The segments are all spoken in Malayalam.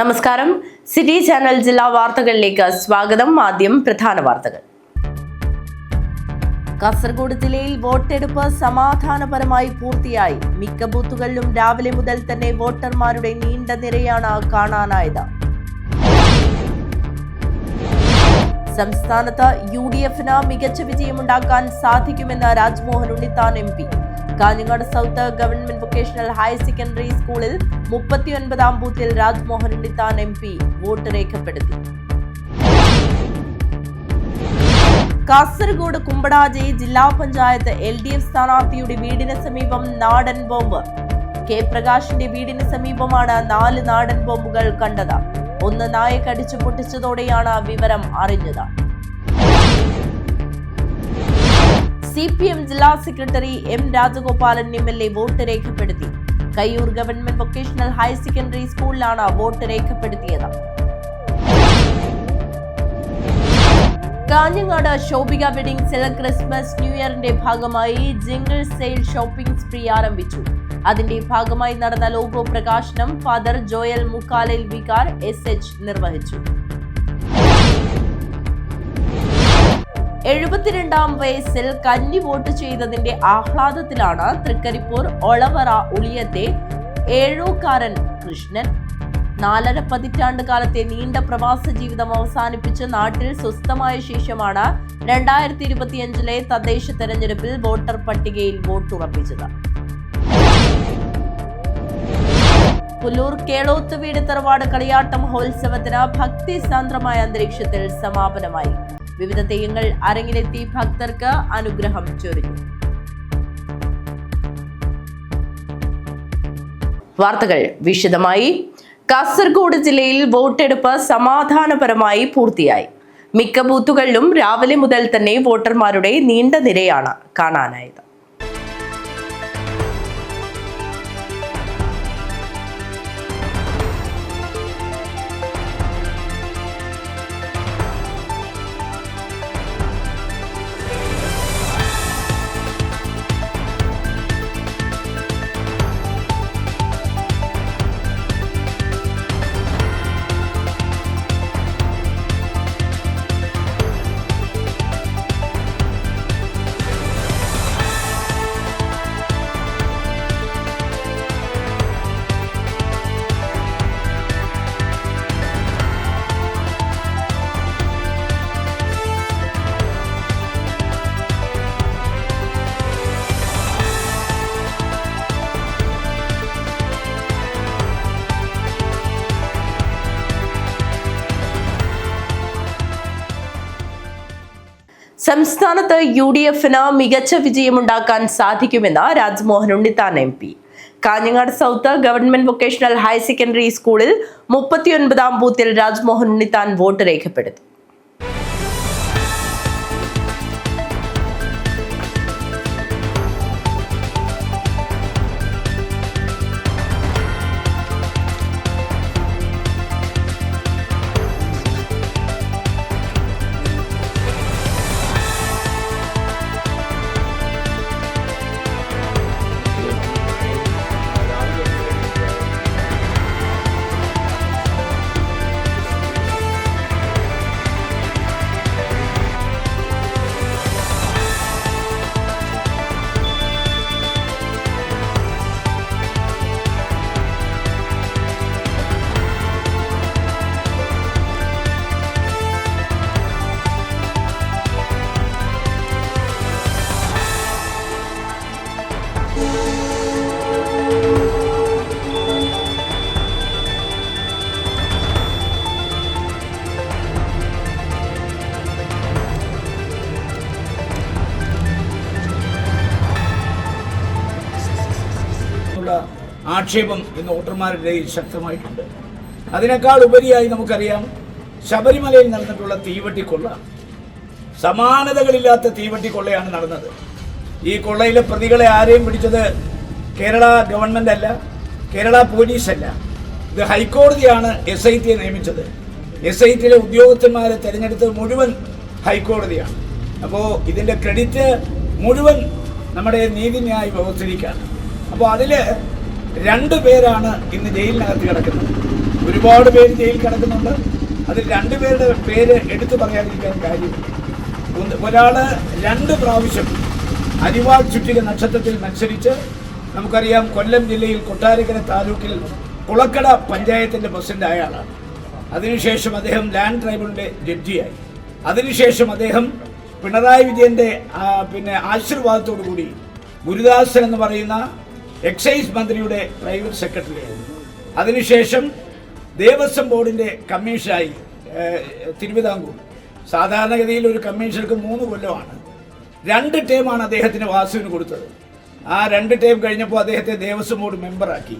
നമസ്കാരം. സിറ്റി ചാനൽ ജില്ലാ വാർത്തകളിലേക്ക് സ്വാഗതം. ആദ്യം പ്രധാന വാർത്തകൾ. കാസർഗോഡ് ജില്ലയിൽ വോട്ടെടുപ്പ് സമാധാനപരമായി പൂർത്തിയായി. മിക്ക ബൂത്തുകളിലും രാവിലെ മുതൽ തന്നെ വോട്ടർമാരുടെ നീണ്ട നിരയാണ് കാണാനായത്. സംസ്ഥാനത്ത് UDFന് മികച്ച വിജയമുണ്ടാക്കാൻ സാധിക്കുമെന്ന് Rajmohan Unnithan MP. Kanhangad south government vocational higher secondary സ്കൂളിൽ 39ാം ബൂത്തിൽ രാജ്മോഹൻ ഉണ്ണിത്താൻ MP വോട്ട് രേഖപ്പെടുത്തി. കാസർഗോഡ് കുമ്പടാജി ജില്ലാ പഞ്ചായത്ത് LDF സ്ഥാനാർത്ഥിയുടെ വീടിന് സമീപം നാടൻ ബോംബ്. K പ്രകാശിന്റെ വീടിന് സമീപമാണ് 4 നാടൻ ബോംബുകൾ കണ്ടത്. ഒന്ന് നായ കടിച്ചു പൊട്ടിച്ചതോടെയാണ് വിവരം അറിഞ്ഞത്. CPM ജില്ലാ secretary M Rajagopalan MLA vote രേഖപ്പെടുത്തി. Kayyur government vocational higher secondary സ്കൂളിലാണ് വോട്ട് രേഖപ്പെടുത്തിയത്. കാഞ്ഞങ്ങാട് ശോഭിക വെഡിംഗ് സെൽ ക്രിസ്മസ് ന്യൂ ഇയറിന്റെ ഭാഗമായി ജിംഗിൾ സെയിൽ ഷോപ്പിംഗ് സ്പ്രീ ആരംഭിച്ചു. അതിന്റെ ഭാഗമായി നടന്ന ലോഗോ പ്രകാശനം ഫാദർ ജോയൽ മുക്കാലിൽ വികാർ SH നിർവഹിച്ചു. 72ാം വയസ്സിൽ കന്നി വോട്ട് ചെയ്തതിന്റെ ആഹ്ലാദത്തിലാണ് തൃക്കരിപ്പൂർ ഒളവറ ഉളിയത്തെ ഏഴൂക്കാരൻ കൃഷ്ണൻ. 4.5 പതിറ്റാണ്ട് കാലത്തെ നീണ്ട പ്രവാസ ജീവിതം അവസാനിപ്പിച്ച് നാട്ടിൽ സ്വസ്ഥമായ ശേഷമാണ് 2025 തദ്ദേശ തെരഞ്ഞെടുപ്പിൽ വോട്ടർ പട്ടികയിൽ വോട്ടുറപ്പിച്ചത്. പുല്ലൂർ കേളോത്ത് വീട് തറവാട് കളിയാട്ട മഹോത്സവത്തിന് ഭക്തിസാന്ദ്രമായ അന്തരീക്ഷത്തിൽ സമാപനമായി. വിവിധ തെയ്യങ്ങൾ അരങ്ങിലെത്തി ഭക്തർക്ക് അനുഗ്രഹം ചൊരിഞ്ഞു. വാർത്തകൾ വിശദമായി. കാസർഗോഡ് ജില്ലയിൽ വോട്ടെടുപ്പ് സമാധാനപരമായി പൂർത്തിയായി. മിക്ക ബൂത്തുകളിലും രാവിലെ മുതൽ തന്നെ വോട്ടർമാരുടെ നീണ്ട നിരയാണ് കാണാനായത്. സംസ്ഥാനത്ത് UDFന് മികച്ച വിജയമുണ്ടാക്കാൻ സാധിക്കുമെന്ന് Rajmohan Unnithan MP. Kanhangad south government vocational higher secondary സ്കൂളിൽ 39ാം ബൂത്തിൽ രാജ്മോഹൻ ഉണ്ണിത്താൻ വോട്ട് രേഖപ്പെടുത്തി. ആക്ഷേപം ഇന്ന് വോട്ടർമാരുടെ ഇടയിൽ ശക്തമായിട്ടുണ്ട്. അതിനേക്കാൾ ഉപരിയായി നമുക്കറിയാം, ശബരിമലയിൽ നടന്നിട്ടുള്ള തീവട്ടിക്കൊള്ള സമാനതകളില്ലാത്ത തീവട്ടിക്കൊള്ളയാണ് നടന്നത്. ഈ കൊള്ളയിലെ പ്രതികളെ ആരെയും പിടിച്ചത് കേരള ഗവൺമെന്റ് അല്ല, കേരള പോലീസല്ല. ഇത് ഹൈക്കോടതിയാണ് SIT നിയമിച്ചത്. SITയിലെ ഉദ്യോഗസ്ഥന്മാരെ തിരഞ്ഞെടുത്തത് മുഴുവൻ ഹൈക്കോടതിയാണ്. അപ്പോൾ ഇതിൻ്റെ ക്രെഡിറ്റ് മുഴുവൻ നമ്മുടെ നീതിന്യായ വ്യവസ്ഥയ്ക്കാണ്. അപ്പോൾ അതിൽ 2 പേരാണ് ഇന്ന് ജയിലിനകത്ത് കിടക്കുന്നത്. ഒരുപാട് പേര് ജയിലിൽ കിടക്കുന്നുണ്ട്. അതിൽ 2 പേരുടെ പേര് എടുത്തു പറയാതിരിക്കാൻ കാര്യമില്ല. ഒരാൾ 2 പ്രാവശ്യം അരിവാൾ ചുറ്റിക നക്ഷത്രത്തിൽ മത്സരിച്ച്, നമുക്കറിയാം കൊല്ലം ജില്ലയിൽ കൊട്ടാരക്കര താലൂക്കിൽ കുളക്കട പഞ്ചായത്തിൻ്റെ പ്രസിഡന്റ് ആയ ആളാണ്. അതിനുശേഷം അദ്ദേഹം ലാൻഡ് ട്രൈബ്യൂണലിൻ്റെ ജഡ്ജിയായി. അതിനുശേഷം അദ്ദേഹം പിണറായി വിജയൻ്റെ ആശീർവാദത്തോടു കൂടി ഗുരുദാസൻ എന്ന് പറയുന്ന എക്സൈസ് മന്ത്രിയുടെ പ്രൈവറ്റ് സെക്രട്ടറി ആയിരുന്നു. അതിനുശേഷം ദേവസ്വം ബോർഡിൻ്റെ കമ്മീഷനായി തിരുവിതാംകൂർ. സാധാരണഗതിയിൽ ഒരു കമ്മീഷണർക്ക് 3 കൊല്ലമാണ്. 2 ടേമാണ് അദ്ദേഹത്തിന് വാസുവിന് കൊടുത്തത്. ആ 2 ടേം കഴിഞ്ഞപ്പോൾ അദ്ദേഹത്തെ ദേവസ്വം ബോർഡ് മെമ്പറാക്കി.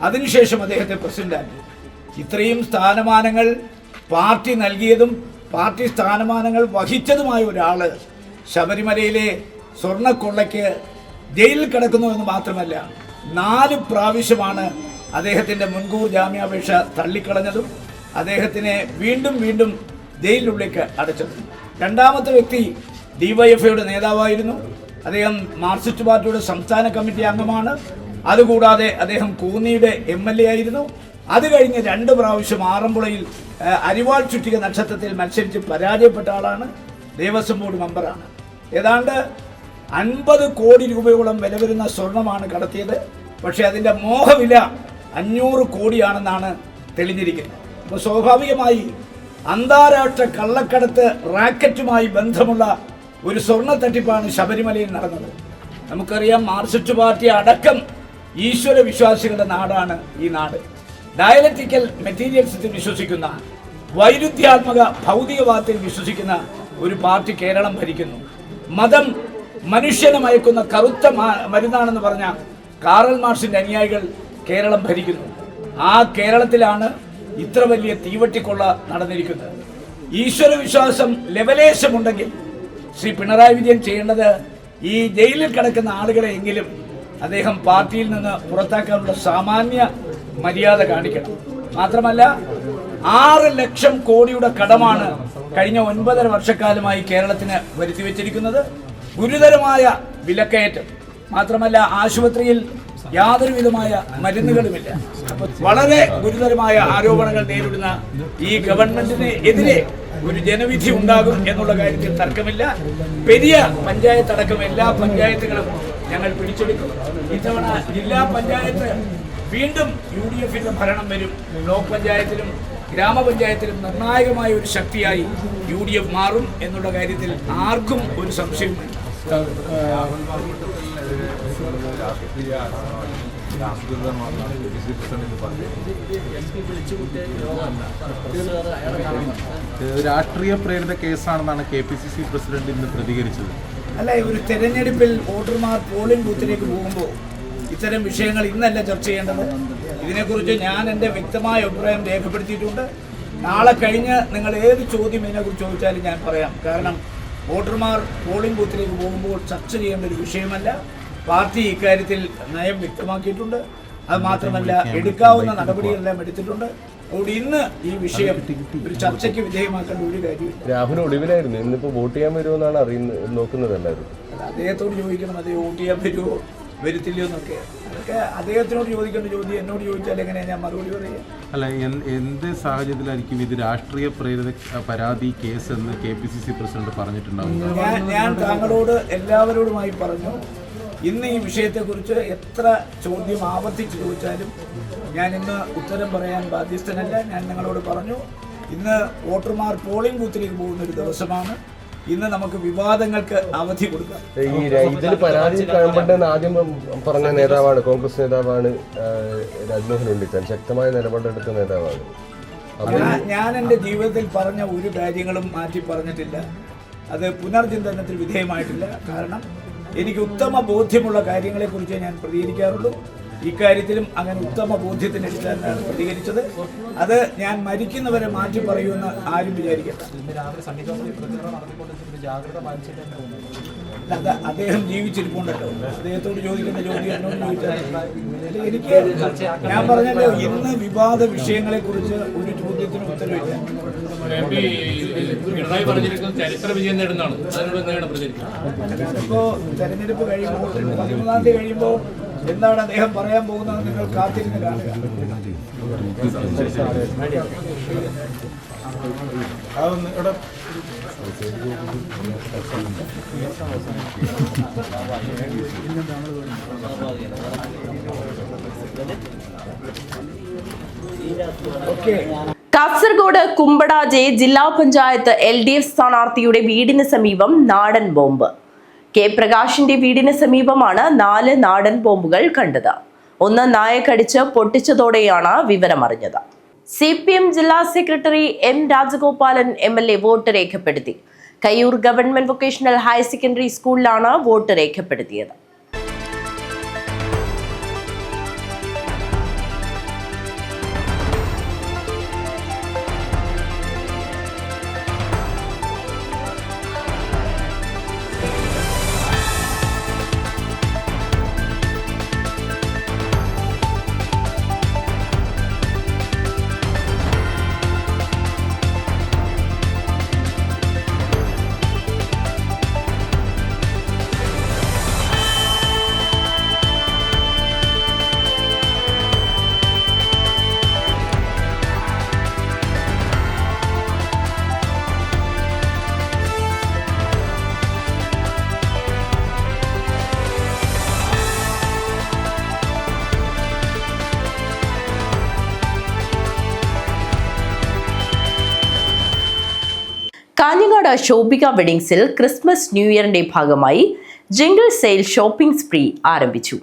അതിനുശേഷം അദ്ദേഹത്തെ പ്രസിഡന്റാക്കി. ഇത്രയും സ്ഥാനമാനങ്ങൾ പാർട്ടി നൽകിയതും പാർട്ടി സ്ഥാനമാനങ്ങൾ വഹിച്ചതുമായ ഒരാൾ ശബരിമലയിലെ സ്വർണ്ണക്കൊള്ളയ്ക്ക് ജയിലിൽ കിടക്കുന്നു എന്ന് മാത്രമല്ല, 4 പ്രാവശ്യമാണ് അദ്ദേഹത്തിൻ്റെ മുൻകൂർ ജാമ്യാപേക്ഷ തള്ളിക്കളഞ്ഞതും അദ്ദേഹത്തിനെ വീണ്ടും വീണ്ടും ജയിലിനുള്ളിലേക്ക് അടച്ചത്. 2ാമത്തെ വ്യക്തി ഡിവൈഎഫ്ഐയുടെ നേതാവായിരുന്നു. അദ്ദേഹം മാർക്സിസ്റ്റ് പാർട്ടിയുടെ സംസ്ഥാന കമ്മിറ്റി അംഗമാണ്. അതുകൂടാതെ അദ്ദേഹം കൂന്നിയുടെ MLA ആയിരുന്നു. അത് കഴിഞ്ഞ് 2 പ്രാവശ്യം ആറന്മുളയിൽ അരിവാൾ ചുറ്റിക നക്ഷത്രത്തിൽ മത്സരിച്ച് പരാജയപ്പെട്ട ആളാണ്. ദേവസ്വം ബോർഡ് മെമ്പറാണ്. ഏതാണ്ട് 50 കോടി രൂപയോളം വില വരുന്ന സ്വർണമാണ് കടത്തിയത്. പക്ഷേ അതിൻ്റെ മോഹവില 500 കോടിയാണെന്നാണ് തെളിഞ്ഞിരിക്കുന്നത്. അപ്പോൾ സ്വാഭാവികമായി അന്താരാഷ്ട്ര കള്ളക്കടത്ത് റാക്കറ്റുമായി ബന്ധമുള്ള ഒരു സ്വർണ്ണ തട്ടിപ്പാണ് ശബരിമലയിൽ നടന്നത്. നമുക്കറിയാം, മാർക്സിസ്റ്റ് പാർട്ടി അടക്കം ഈശ്വര വിശ്വാസികളുടെ നാടാണ് ഈ നാട്. ഡയലക്റ്റിക്കൽ മെറ്റീരിയൽസിൽ വിശ്വസിക്കുന്ന, വൈരുദ്ധ്യാത്മക ഭൗതികവാദത്തിൽ വിശ്വസിക്കുന്ന ഒരു പാർട്ടി കേരളം ഭരിക്കുന്നു. മതം മനുഷ്യനെ മയക്കുന്ന കറുത്ത മരുന്നാണെന്ന് പറഞ്ഞ കാറൽ മാർക്സിന്റെ അനുയായികൾ കേരളം ഭരിക്കുന്നു. ആ കേരളത്തിലാണ് ഇത്ര വലിയ തീവട്ടിക്കൊള്ള നടന്നിരിക്കുന്നത്. ഈശ്വര വിശ്വാസം ലെവലേശമുണ്ടെങ്കിൽ ശ്രീ പിണറായി വിജയൻ ചെയ്യേണ്ടത് ഈ ജയിലിൽ കിടക്കുന്ന ആളുകളെ എങ്കിലും അദ്ദേഹം പാർട്ടിയിൽ നിന്ന് പുറത്താക്കാനുള്ള സാമാന്യ മര്യാദ കാണിക്കണം. മാത്രമല്ല, 6 ലക്ഷം കോടിയുടെ കടമാണ് കഴിഞ്ഞ 9.5 വർഷക്കാലമായി കേരളത്തിന് വരുത്തി വെച്ചിരിക്കുന്നത്. ഗുരുതരമായ വിലക്കയറ്റം. മാത്രമല്ല, ആശുപത്രിയിൽ യാതൊരു വിധമായ മരുന്നുകളുമില്ല. വളരെ ഗുരുതരമായ ആരോപണങ്ങൾ നേരിടുന്ന ഈ ഗവൺമെന്റിന് എതിരെ ഒരു ജനവിധി ഉണ്ടാകും എന്നുള്ള കാര്യത്തിൽ തർക്കമില്ല. പെരിയ പഞ്ചായത്ത് അടക്കം എല്ലാ പഞ്ചായത്തുകളും ഞങ്ങൾ പിടിച്ചെടുക്കും. ഇത്തവണ ജില്ലാ പഞ്ചായത്ത് വീണ്ടും UDFന്റെ ഭരണം വരും. ബ്ലോക്ക് പഞ്ചായത്തിലും ഗ്രാമപഞ്ചായത്തിലും നിർണായകമായ ഒരു ശക്തിയായി UDF മാറും എന്നുള്ള കാര്യത്തിൽ ആർക്കും ഒരു സംശയവുമില്ല. രാഷ്ട്രീയ പ്രേരിത കേസാണെന്നാണ് KPCC പ്രസിഡന്റ് ഇന്ന് പ്രതികരിച്ചത്. അല്ല, ഒരു തെരഞ്ഞെടുപ്പിൽ വോട്ടർമാർ പോളിംഗ് ബൂത്തിലേക്ക് പോകുമ്പോൾ ഇത്തരം വിഷയങ്ങൾ ഇന്നല്ല ചർച്ച ചെയ്യേണ്ടത്. ഇതിനെക്കുറിച്ച് ഞാൻ എൻ്റെ വ്യക്തമായ അഭിപ്രായം രേഖപ്പെടുത്തിയിട്ടുണ്ട്. നാളെ കഴിഞ്ഞ് നിങ്ങൾ ഏത് ചോദ്യം ഇതിനെക്കുറിച്ച് ചോദിച്ചാലും ഞാൻ പറയാം. കാരണം വോട്ടർമാർ പോളിംഗ് ബൂത്തിലേക്ക് പോകുമ്പോൾ ചർച്ച ചെയ്യേണ്ട ഒരു വിഷയമല്ല. പാർട്ടി ഇക്കാര്യത്തിൽ നയം വ്യക്തമാക്കിയിട്ടുണ്ട്. അത് മാത്രമല്ല, എടുക്കാവുന്ന നടപടികളെല്ലാം എടുത്തിട്ടുണ്ട്. അതുകൊണ്ട് ഇന്ന് ഈ വിഷയം ഒരു ചർച്ചയ്ക്ക് വിധേയമാക്കേണ്ട ഒരു കാര്യമില്ല. രാഹുൽ ഒളിവിലായിരുന്നു. ഇന്നിപ്പോൾ വോട്ട് ചെയ്യാൻ വരുമെന്നാണ് നോക്കുന്നതല്ലായിരുന്നു. അദ്ദേഹത്തോട് ചോദിക്കണം, അദ്ദേഹം വോട്ട് ചെയ്യാൻ വരുമോ വരുത്തില്ലയോ എന്നൊക്കെ. അതൊക്കെ അദ്ദേഹത്തിനോട് ചോദിക്കേണ്ട ചോദ്യം എന്നോട് ചോദിച്ചാൽ എങ്ങനെയാണ് ഞാൻ മറുപടി പറയുക? അല്ല, എന്ത് സാഹചര്യത്തിലായിരിക്കും ഇത് രാഷ്ട്രീയ പ്രേരിത പരാതി കേസ് എന്ന് KPCC പ്രസിഡന്റ് പറഞ്ഞിട്ടുണ്ടാവും? ഞാൻ താങ്കളോട് എല്ലാവരോടുമായി പറഞ്ഞു, ഇന്ന് ഈ വിഷയത്തെക്കുറിച്ച് എത്ര ചോദ്യം ആവർത്തിച്ച് ചോദിച്ചാലും ഞാൻ ഇന്ന് ഉത്തരം പറയാൻ ബാധ്യസ്ഥനല്ല. ഞാൻ നിങ്ങളോട് പറഞ്ഞു, ഇന്ന് വോട്ടർമാർ പോളിംഗ് ബൂത്തിലേക്ക് പോകുന്ന ഒരു ദിവസമാണ്. ഇന്ന് നമുക്ക് വിവാദങ്ങൾക്ക് അവധി കൊടുക്കാം. ഇതിൽ പരാതി കാണപ്പെടുന്ന ആദ്യം പറഞ്ഞ നേതാവാണ്, കോൺഗ്രസ് നേതാവാണ് രാജ്മോഹൻ ഉണ്ണിത്താൻ. ശക്തമായ നിലപാടെടുത്ത നേതാവാണ്. ഞാൻ എൻ്റെ ജീവിതത്തിൽ പറഞ്ഞ ഒരു കാര്യങ്ങളും മാറ്റി പറഞ്ഞിട്ടില്ല. അത് പുനർചിന്തനത്തിൽ വിധേയമായിട്ടില്ല. കാരണം എനിക്ക് ഉത്തമ ബോധ്യമുള്ള കാര്യങ്ങളെക്കുറിച്ച് ഞാൻ പ്രതികരിക്കാറുള്ളൂ. ഇക്കാര്യത്തിലും അങ്ങനെ ഉത്തമ ബോധ്യത്തിനടിസ്ഥാനത്തിലാണ് പ്രതികരിച്ചത്. അത് ഞാൻ മരിക്കുന്നവരെ മാറ്റി പറയുമെന്ന് ആരും വിചാരിക്കട്ടെ. അദ്ദേഹം ജീവിച്ചിരിപ്പുണ്ടല്ലോ. അദ്ദേഹത്തോട് ചോദിക്കേണ്ട ചോദ്യം എന്നോട് ചോദിച്ചാൽ എനിക്ക്, ഞാൻ പറഞ്ഞല്ലോ, ഇന്ന് വിവാദ വിഷയങ്ങളെക്കുറിച്ച് ഒരു ചോദ്യത്തിന് ഉത്തരവില്ല. ഇപ്പോൾ തെരഞ്ഞെടുപ്പ് കഴിയുമ്പോൾ 13-ാം തീയതി കഴിയുമ്പോൾ എന്താണ് അദ്ദേഹം പറയാൻ പോകുന്നത് നിങ്ങൾ കാത്തിരുന്ന് കാണുക. ഓക്കെ. കാസർഗോഡ് കുമ്പടാജെ ജില്ലാ പഞ്ചായത്ത് LDF സ്ഥാനാർത്ഥിയുടെ വീടിന് സമീപം നാടൻ ബോംബ്. കെ പ്രകാശിന്റെ വീടിന് സമീപമാണ് 4 നാടൻ ബോംബുകൾ കണ്ടത്. ഒന്ന് നായ കടിച്ച് പൊട്ടിച്ചതോടെയാണ് വിവരമറിഞ്ഞത്. CPM ജില്ലാ secretary M Rajagopalan MLA vote രേഖപ്പെടുത്തി. Kayyur government vocational higher secondary സ്കൂളിലാണ് വോട്ട് രേഖപ്പെടുത്തിയത്. കാഞ്ഞങ്ങാട് ശോഭിക വെഡിങ്സിൽ ക്രിസ്മസ് ന്യൂ ഇയറിന്റെ ഭാഗമായി ജിംഗിൾ സെയിൽ ഷോപ്പിംഗ് സ്പ്രീ ആരംഭിച്ചു.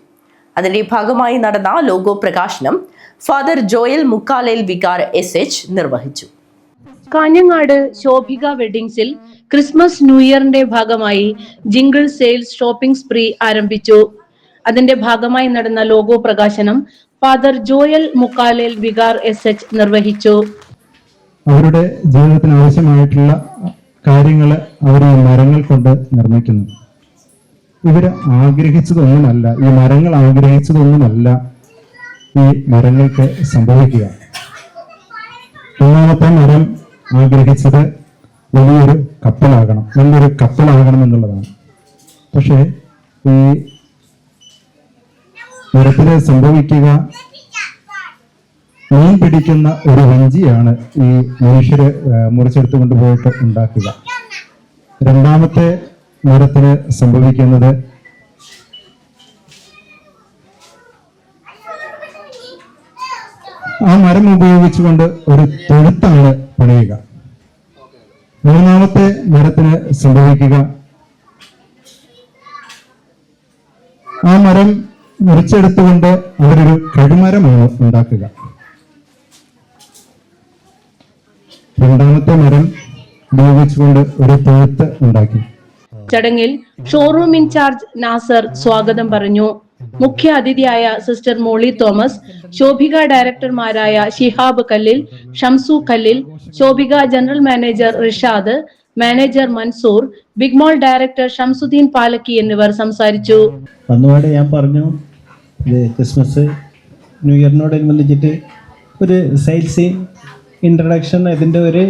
അതിന്റെ ഭാഗമായി നടന്ന ലോഗോ പ്രകാശനം ഫാദർ ജോയൽ മുക്കാലേൽ വികാർ SH നിർവഹിച്ചു. കാഞ്ഞങ്ങാട് ശോഭിക വെഡിങ്സിൽ ക്രിസ്മസ് ന്യൂ ഇയറിന്റെ ഭാഗമായി ജിംഗിൾ സെയിൽസ് ഷോപ്പിംഗ് സ്പ്രീ ആരംഭിച്ചു. അതിന്റെ ഭാഗമായി നടന്ന ലോഗോ പ്രകാശനം ഫാദർ ജോയൽ മുക്കാലേൽ വികാർ SH നിർവഹിച്ചു. അവരുടെ ജീവിതത്തിന് ആവശ്യമായിട്ടുള്ള കാര്യങ്ങൾ അവർ ഈ മരങ്ങൾ കൊണ്ട് നിർമ്മിക്കുന്നു. ഇവർ ആഗ്രഹിച്ചതൊന്നുമല്ല, ഈ മരങ്ങൾ ആഗ്രഹിച്ചതൊന്നുമല്ല ഈ മരങ്ങൾക്ക് സംഭവിക്കുക. ഒന്നാമത്തെ മരം ആഗ്രഹിച്ചത് നല്ലൊരു കപ്പലാകണം എന്നുള്ളതാണ്. പക്ഷേ ഈ മരത്തിന് സംഭവിക്കുക മീൻ പിടിക്കുന്ന ഒരു വഞ്ചിയാണ് ഈ മനുഷ്യര് മുറിച്ചെടുത്ത് കൊണ്ടുപോയിട്ട് ഉണ്ടാക്കുക. രണ്ടാമത്തെ മരത്തിന് സംഭവിക്കുന്നത് ആ മരം ഉപയോഗിച്ചുകൊണ്ട് ഒരു തൊഴുത്താണ് പണിയുക. മൂന്നാമത്തെ മരത്തിന് സംഭവിക്കുക ആ മരം മുറിച്ചെടുത്തുകൊണ്ട് അവരൊരു കഴുമരമാണ് ഉണ്ടാക്കുക. രണ്ടാമത്തെ മരം ഉപയോഗിച്ചുകൊണ്ട് ഒരു തൊഴുത്ത് ഉണ്ടാക്കി. ചടങ്ങിൽ ഷോറൂം ഇൻചാർജ് നാസർ സ്വാഗതം പറഞ്ഞു. മുഖ്യ അതിഥിയായ സിസ്റ്റർ മോളി തോമസ്, ശോഭിക ഡയറക്ടർമാരായ Shihab Kallil, Shamsu Kallil, Shobhika general manager Rishad, manager Mansoor, big mall director Shamsuddin Palakki എന്നിവർ സംസാരിച്ചു. വന്നപാടെ ഞാൻ പറഞ്ഞു, ഇത് ക്രിസ്മസ് ന്യൂ ഇയറിനോടനുബന്ധിച്ചിട്ട് ഒരു സെയിൽസ് ഇൻട്രഡക്ഷൻ, ഇതിൻ്റെ ഒരു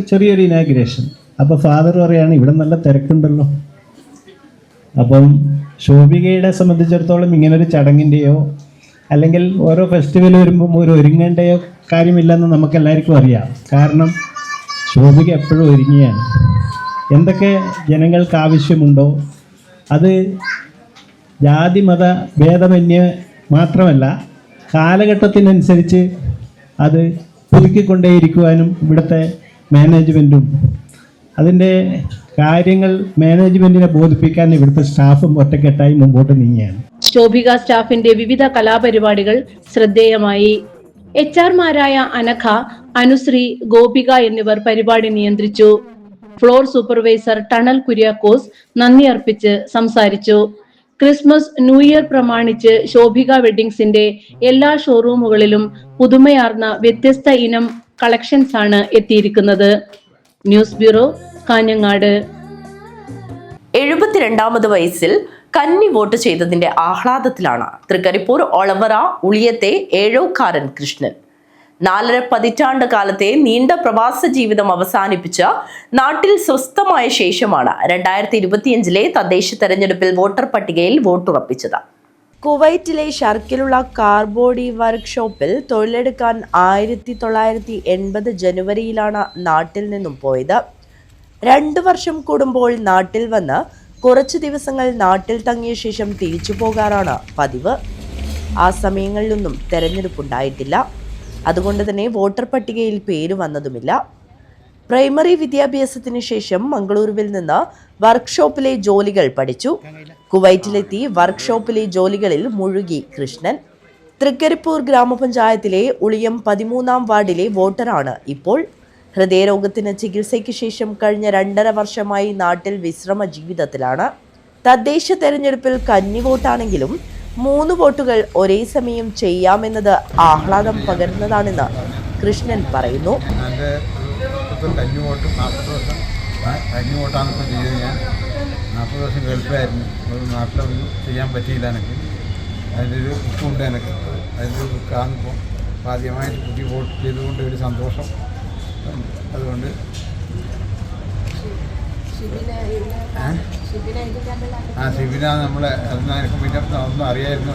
ചെറിയൊരു ഇനാഗുറേഷൻ. അപ്പോൾ ഫാദർ പറയാണ്, ഇവിടെ നല്ല തിരക്കുണ്ടല്ലോ. അപ്പം ശോഭികയെ സംബന്ധിച്ചിടത്തോളം ഇങ്ങനൊരു ചടങ്ങിൻ്റെയോ അല്ലെങ്കിൽ ഓരോ ഫെസ്റ്റിവൽ വരുമ്പം ഒരു ഒരുങ്ങേണ്ടയോ കാര്യമില്ലെന്ന് നമുക്കെല്ലാവർക്കും അറിയാം. കാരണം ശോഭിക എപ്പോഴും ഒരുങ്ങിയാണ്. എന്തൊക്കെ ജനങ്ങൾക്ക് ആവശ്യമുണ്ടോ അത് ജാതി മത ഭേദമന്യേ മാത്രമല്ല കാലഘട്ടത്തിനനുസരിച്ച് അത് പുതുക്കിക്കൊണ്ടേയിരിക്കുവാനും ഇവിടുത്തെ മാനേജ്മെൻറ്റും അതിൻ്റെ കാര്യങ്ങൾ മാനേജ്മെൻറ്റിനെ ബോധിപ്പിക്കാൻ ഇവിടുത്തെ സ്റ്റാഫും ഒറ്റക്കെട്ടായി മുമ്പോട്ട് നീങ്ങിയാണ്. ശോഭിക സ്റ്റാഫിന്റെ വിവിധ കലാപരിപാടികൾ ശ്രദ്ധേയമായി. HR-മാരായ അനഘ, അനുശ്രീ, ഗോപിക എന്നിവർ പരിപാടി നിയന്ത്രിച്ചു. ഫ്ലോർ സൂപ്പർവൈസർ ടണൽ കുര്യാക്കോസ് നന്ദി അർപ്പിച്ച് സംസാരിച്ചു. ക്രിസ്മസ് ന്യൂ ഇയർ പ്രമാണിച്ച് ശോഭിക വെഡിങ്സിന്റെ എല്ലാ ഷോറൂമുകളിലും പുതുമയാർന്ന വ്യത്യസ്ത ഇനം കളക്ഷൻസ് ആണ് എത്തിയിരിക്കുന്നത്. News bureau, Kanhangad. 72ാമത് വയസ്സിൽ കന്നി വോട്ട് ചെയ്തതിന്റെ ആഹ്ലാദത്തിലാണ് തൃക്കരിപ്പൂർ ഒളവറ ഉളിയത്തെ ഏഴോക്കാരൻ കൃഷ്ണൻ. 4.5 പതിറ്റാണ്ട് കാലത്തെ നീണ്ട പ്രവാസ ജീവിതം അവസാനിപ്പിച്ച് നാട്ടിൽ സ്വസ്ഥമായ ശേഷമാണ് 2025 തദ്ദേശ തെരഞ്ഞെടുപ്പിൽ വോട്ടർ പട്ടികയിൽ വോട്ടുറപ്പിച്ചത്. കുവൈറ്റിലെ ഷർക്കിലുള്ള കാർബോഡി വർക്ക്ഷോപ്പിൽ തൊഴിലെടുക്കാൻ 1980 ജനുവരിയിലാണ് നാട്ടിൽ നിന്നും പോയത്. 2 വർഷം കൂടുമ്പോൾ നാട്ടിൽ വന്ന് കുറച്ചു ദിവസങ്ങൾ നാട്ടിൽ തങ്ങിയ ശേഷം തിരിച്ചു പോകാറാണ് പതിവ്. ആ സമയങ്ങളിലൊന്നും തെരഞ്ഞെടുപ്പുണ്ടായിട്ടില്ല. അതുകൊണ്ട് തന്നെ വോട്ടർ പട്ടികയിൽ പേര് വന്നതുമില്ല. പ്രൈമറി വിദ്യാഭ്യാസത്തിന് ശേഷം മംഗളൂരുവിൽ നിന്ന് വർക്ക്ഷോപ്പിലെ ജോലികൾ പഠിച്ചു. കുവൈറ്റിലെത്തി വർക്ക്ഷോപ്പിലെ ജോലികളിൽ മുഴുകി കൃഷ്ണൻ. തൃക്കരിപ്പൂർ ഗ്രാമപഞ്ചായത്തിലെ ഉളിയം 13-ാം വാർഡിലെ വോട്ടറാണ് ഇപ്പോൾ. ഹൃദയരോഗത്തിന് ചികിത്സയ്ക്ക് ശേഷം കഴിഞ്ഞ 2.5 വർഷമായി നാട്ടിൽ വിശ്രമ ജീവിതത്തിലാണ്. തദ്ദേശ തെരഞ്ഞെടുപ്പിൽ കന്നി വോട്ടാണെങ്കിലും 3 വോട്ടുകൾ ഒരേ സമയം ചെയ്യാമെന്നത് ആഹ്ലാദം പകരുന്നതാണെന്ന് കൃഷ്ണൻ പറയുന്നു. കന്നി വോട്ട് 40 വർഷം കന്നി വോട്ടാണ് ഇപ്പം ചെയ്തത്. ഞാൻ 40 വർഷം ഗൾഫിലായിരുന്നു. നാട്ടിലൊന്നും ചെയ്യാൻ പറ്റിയില്ല. എനിക്ക് അതിൻ്റെ ഒരു ദുഃഖമുണ്ട്. എനിക്ക് അതിൻ്റെ ഒരു ദുഃഖമാണിപ്പോൾ ആദ്യമായിട്ട് പുതിയ വോട്ട് ചെയ്തുകൊണ്ട് ഒരു സന്തോഷം. അതുകൊണ്ട് ഷിബിന നമ്മളെ എനിക്ക് പിന്നെ ഒന്നും അറിയായിരുന്നു.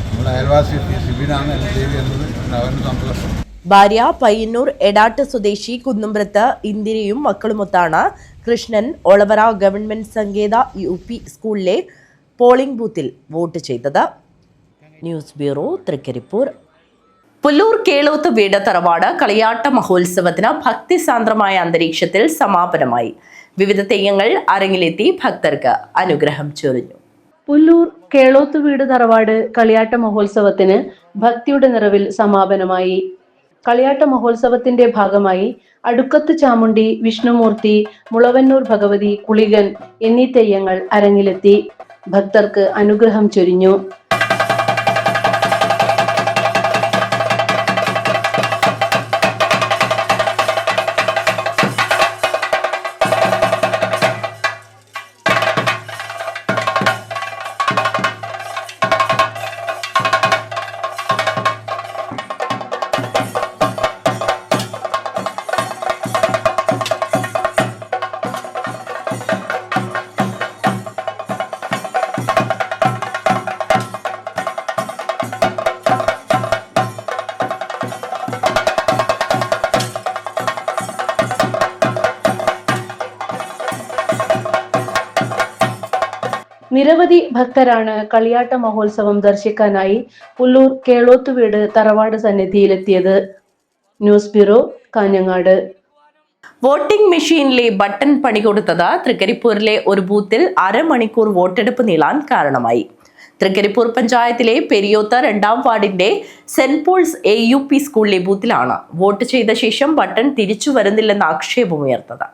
നമ്മളെ അയൽവാസി ഷിബിനാണ് എന്നെ ചെയ്ത് തന്നത്. അവന് സന്തോഷം. ഭാര്യ പയ്യന്നൂർ എടാട്ട് സ്വദേശി കുന്നുംബ്രത്ത് ഇന്ദിരയും മക്കളുമൊത്താണ് കൃഷ്ണൻ ഒളവറ ഗവൺമെന്റ് സങ്കേത UP സ്കൂളിലെ പോളിംഗ് ബൂത്തിൽ വോട്ട് ചെയ്തത്. News bureau, Trikaripur. പുല്ലൂർ കേളോത്ത് വീട് തറവാട് കളിയാട്ട മഹോത്സവത്തിന് ഭക്തിസാന്ദ്രമായ അന്തരീക്ഷത്തിൽ സമാപനമായി. വിവിധ തെയ്യങ്ങൾ അരങ്ങിലെത്തി ഭക്തർക്ക് അനുഗ്രഹം ചൊരിഞ്ഞു. പുല്ലൂർ കേളോത്ത് വീട് തറവാട് കളിയാട്ട മഹോത്സവത്തിന് ഭക്തിയുടെ നിറവിൽ സമാപനമായി. കളിയാട്ട മഹോത്സവത്തിന്റെ ഭാഗമായി അടുക്കത്ത് ചാമുണ്ടി, വിഷ്ണുമൂർത്തി, മുളവന്നൂർ ഭഗവതി, കുളികൻ എന്നീ തെയ്യങ്ങൾ അരങ്ങിലെത്തി ഭക്തർക്ക് അനുഗ്രഹം ചൊരിഞ്ഞു. നിരവധി ഭക്തരാണ് കളിയാട്ട മഹോത്സവം ദർശിക്കാനായി പുല്ലൂർ കേളോത്ത് വീട് തറവാട് സന്നിധിയിലെത്തിയത്. News bureau, Kanhangad. വോട്ടിംഗ് മെഷീനിലെ ബട്ടൺ പണികൊടുത്തത് തൃക്കരിപ്പൂരിലെ ഒരു ബൂത്തിൽ അരമണിക്കൂർ വോട്ടെടുപ്പ് നീളാൻ കാരണമായി. തൃക്കരിപ്പൂർ പഞ്ചായത്തിലെ പെരിയോത്ത് 2-ാം വാർഡിന്റെ സെന്റ് പോൾസ് AUP സ്കൂളിലെ ബൂത്തിലാണ് വോട്ട് ചെയ്ത ശേഷം ബട്ടൺ തിരിച്ചു വരുന്നില്ലെന്ന ആക്ഷേപമുയർന്നത്.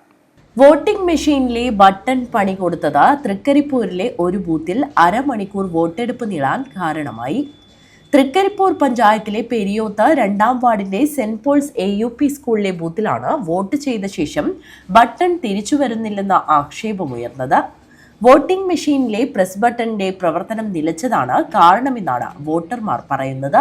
വോട്ടിംഗ് മെഷീനിലെ ബട്ടൺ പണി കൊടുത്തത് തൃക്കരിപ്പൂരിലെ ഒരു ബൂത്തിൽ അരമണിക്കൂർ വോട്ടെടുപ്പ് നീളാൻ കാരണമായി. തൃക്കരിപ്പൂർ പഞ്ചായത്തിലെ പെരിയോത്ത് 2-ാം വാർഡിന്റെ സെന്റ് പോൾസ് AUP സ്കൂളിലെ ബൂത്തിലാണ് വോട്ട് ചെയ്ത ശേഷം ബട്ടൺ തിരിച്ചു വരുന്നില്ലെന്ന ആക്ഷേപമുയർന്നത്. വോട്ടിംഗ് മെഷീനിലെ പ്രസ് ബട്ടണിന്റെ പ്രവർത്തനം നിലച്ചതാണ് കാരണമെന്നാണ് വോട്ടർമാർ പറയുന്നത്.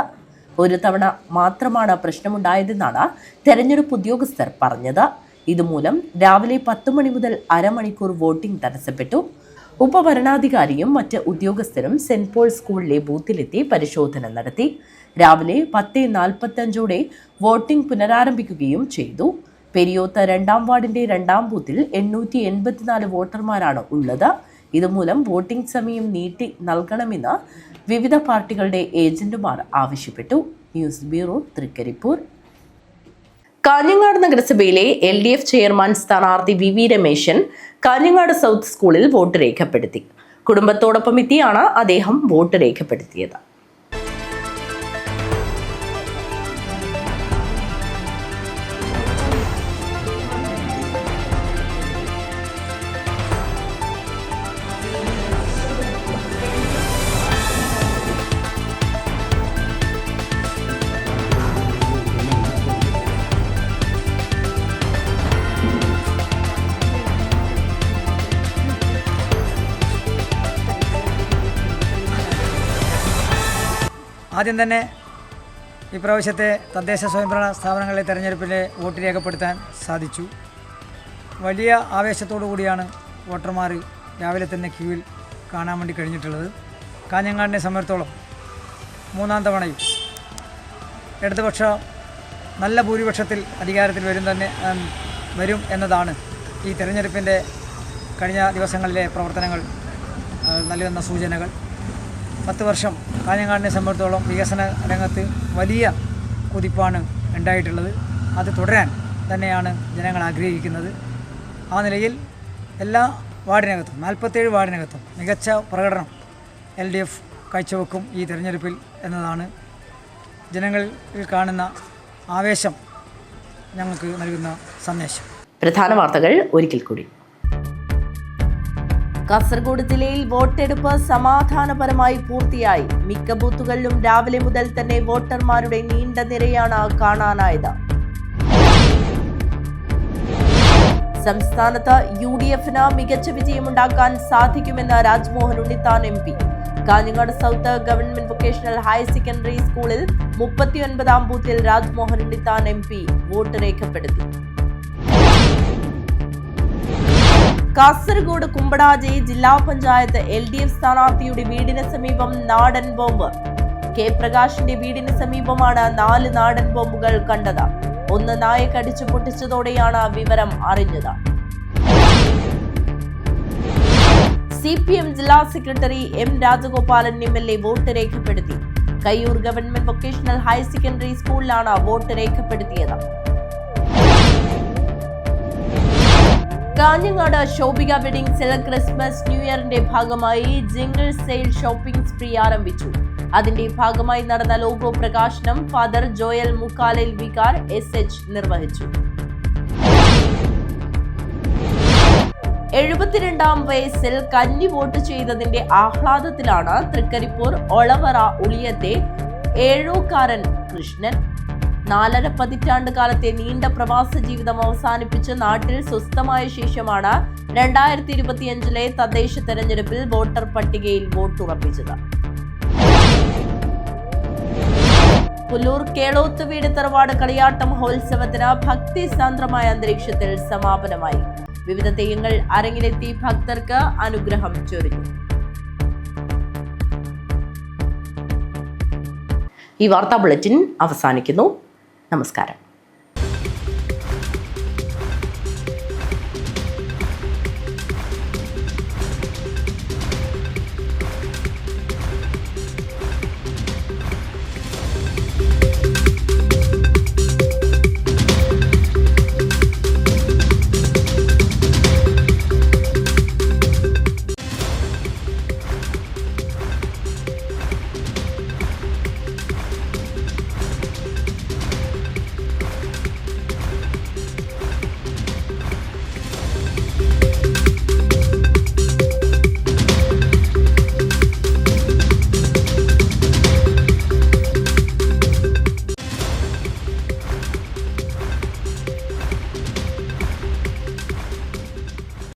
ഒരു തവണ മാത്രമാണ് പ്രശ്നമുണ്ടായതെന്നാണ് തെരഞ്ഞെടുപ്പ് ഉദ്യോഗസ്ഥർ പറഞ്ഞത്. ഇതുമൂലം രാവിലെ 10 മണി മുതൽ അരമണിക്കൂർ വോട്ടിംഗ് തടസ്സപ്പെട്ടു. ഉപവരണാധികാരിയും മറ്റ് ഉദ്യോഗസ്ഥരും സെന്റ് പോൾ സ്കൂളിലെ ബൂത്തിലെത്തി പരിശോധന നടത്തി. രാവിലെ 10:45 വോട്ടിംഗ് പുനരാരംഭിക്കുകയും ചെയ്തു. പെരിയോത്ത് 2-ാം വാർഡിന്റെ 2-ാം ബൂത്തിൽ 884 വോട്ടർമാരാണ് ഉള്ളത്. ഇതുമൂലം വോട്ടിംഗ് സമയം നീട്ടി നൽകണമെന്ന് വിവിധ പാർട്ടികളുടെ ഏജന്റുമാർ ആവശ്യപ്പെട്ടു. News bureau, Trikaripur. കാഞ്ഞങ്ങാട് നഗരസഭയിലെ LDF ചെയർമാൻ സ്ഥാനാർത്ഥി VV രമേശൻ കാഞ്ഞങ്ങാട് സൗത്ത് സ്കൂളിൽ വോട്ട് രേഖപ്പെടുത്തി. കുടുംബത്തോടൊപ്പം എത്തിയാണ് അദ്ദേഹം വോട്ട് രേഖപ്പെടുത്തിയത്. ആദ്യം തന്നെ ഇപ്രാവശ്യത്തെ തദ്ദേശ സ്വയംഭരണ സ്ഥാപനങ്ങളിലെ തെരഞ്ഞെടുപ്പിലെ വോട്ട് രേഖപ്പെടുത്താൻ സാധിച്ചു. വലിയ ആവേശത്തോടു കൂടിയാണ് വോട്ടർമാർ രാവിലെ തന്നെ ക്യൂവിൽ കാണാൻ വേണ്ടി കഴിഞ്ഞിട്ടുള്ളത്. കാഞ്ഞങ്ങാടിനെ സംബന്ധിച്ചിടത്തോളം മൂന്നാം തവണയും ഇടതുപക്ഷ നല്ല ഭൂരിപക്ഷത്തിൽ അധികാരത്തിൽ വരും എന്നതാണ് ഈ തെരഞ്ഞെടുപ്പിൻ്റെ കഴിഞ്ഞ ദിവസങ്ങളിലെ പ്രവർത്തനങ്ങൾ നൽകുന്ന സൂചനകൾ. 10 വർഷം കാഞ്ഞങ്ങാടിനെ സംബന്ധിച്ചിടത്തോളം വികസന രംഗത്ത് വലിയ കുതിപ്പാണ് ഉണ്ടായിട്ടുള്ളത്. അത് തുടരാൻ തന്നെയാണ് ജനങ്ങൾ ആഗ്രഹിക്കുന്നത്. ആ നിലയിൽ എല്ലാ വാർഡിനകത്തും 47 വാർഡിനകത്തും മികച്ച പ്രകടനം LDF കാഴ്ചവെക്കും ഈ തെരഞ്ഞെടുപ്പിൽ എന്നതാണ് ജനങ്ങളിൽ കാണുന്ന ആവേശം ഞങ്ങൾക്ക് നൽകുന്ന സന്ദേശം. പ്രധാന വാർത്തകൾ ഒരിക്കൽ കൂടി. കാസർഗോഡ് ജില്ലയിൽ വോട്ടെടുപ്പ് സമാധാനപരമായി പൂർത്തിയായി. മിക്ക ബൂത്തുകളിലും രാവിലെ മുതൽ തന്നെ വോട്ടർമാരുടെ നീണ്ട നിരയാണ് കാണാനായത്. സംസ്ഥാനത്ത് UDFന് മികച്ച വിജയമുണ്ടാക്കാൻ സാധിക്കുമെന്ന് Rajmohan Unnithan MP. Kanhangad south government vocational higher secondary സ്കൂളിൽ 39ാം ബൂത്തിൽ രാജ്മോഹൻ ഉണ്ണിത്താൻ MP വോട്ട് രേഖപ്പെടുത്തി. കാസർഗോഡ് കുമ്പടാജി ജില്ലാ പഞ്ചായത്ത് LDF സ്ഥാനാർത്ഥിയുടെ വീടിന് സമീപം നാടൻ ബോംബ്. K പ്രകാശിന്റെ വീടിന് സമീപമാണ് 4 നാടൻ ബോംബുകൾ കണ്ടത്. 1 നായ കടിച്ചു പൊട്ടിച്ചതോടെയാണ് വിവരം അറിഞ്ഞത്. CPM ജില്ലാ secretary M Rajagopalan MLA vote രേഖപ്പെടുത്തി. Kayyur government vocational higher secondary സ്കൂളിലാണ് വോട്ട് രേഖപ്പെടുത്തിയത്. കാഞ്ഞങ്ങാട് ശോഭിക വെഡിങ്സിൽ ക്രിസ്മസ് ന്യൂ ഇയറിന്റെ ഭാഗമായി ജിംഗിൾ സെയിൽ ഷോപ്പിംഗ് സ്പ്രീ ആരംഭിച്ചു. അതിന്റെ ഭാഗമായി നടന്ന ലോഗോ പ്രകാശനം ഫാദർ ജോയൽ മുക്കാലിൽ വികാർ SH നിർവഹിച്ചു. 72ാം വയസ്സിൽ കന്നി വോട്ട് ചെയ്തതിന്റെ ആഹ്ലാദത്തിലാണ് തൃക്കരിപ്പൂർ ഒളവറ ഉളിയത്തെ ഏഴൂക്കാരൻ കൃഷ്ണൻ. 4.5 പതിറ്റാണ്ട് കാലത്തെ നീണ്ട പ്രവാസ ജീവിതം അവസാനിപ്പിച്ച് നാട്ടിൽ സ്വസ്ഥമായ ശേഷമാണ് 2025 തദ്ദേശ തെരഞ്ഞെടുപ്പിൽ വോട്ടർ പട്ടികയിൽ വോട്ടുറപ്പിച്ചത്. പുല്ലൂർ കേളോത്ത് വീട് തറവാട് കളിയാട്ട മഹോത്സവത്തിന് ഭക്തിസാന്ദ്രമായ അന്തരീക്ഷത്തിൽ സമാപനമായി. വിവിധ തെയ്യങ്ങൾ അരങ്ങിലെത്തി ഭക്തർക്ക് അനുഗ്രഹം ചൊരിഞ്ഞു. ഈ വാർത്താ ബുള്ളറ്റിൻ അവസാനിക്കുന്നു. നമസ്കാരം.